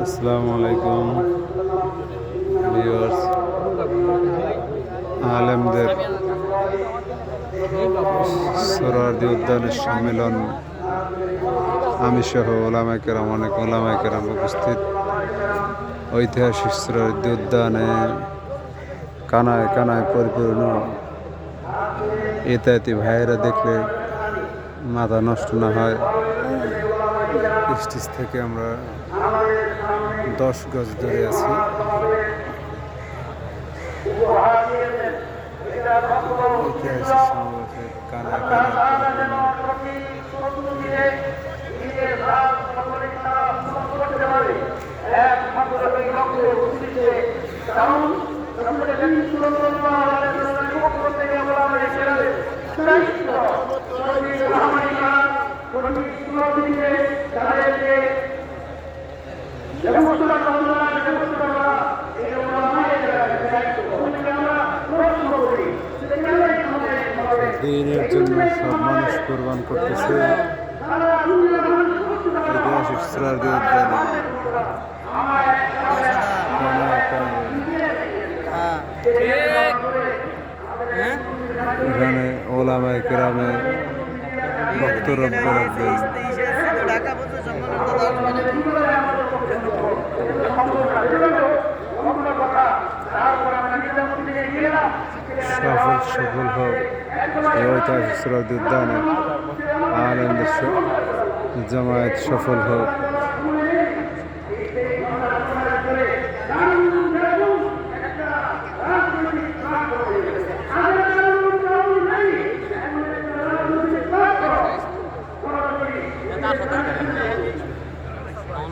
আসসালামু আলাইকুম ভিউয়ার্স। আলেমদের সোহরাওয়ার্দী উদ্যানের সম্মেলন, আমি সহ ওলামায়ে কেরাম, অনেক ওলামায়ে কেরাম উপস্থিত। ঐতিহাসিক সোহরাওয়ার্দী উদ্যানে কানায় কানায় পরিপূর্ণ। ইত্যাদি ভাইয়েরা দেখলে মাথা নষ্ট না হয়। স্টেজ থেকে আমরা 10 গজ দূরে আছি। ঐতিহাসিক সমাবেশে কানায় কানায় দিনের জন্য সব মানুষ কোরবান করতেছে ঐতিহাসিক সোহরাওয়ার্দী উদ্যানে। এখানে ওলামায়ে কেরামে বক্তব্য রাখবেন। সফল হোক এই ঐতিহাসিক সোহরাওয়ার্দী উদ্যানে। আলেমদের জামায়াত সফল হোক।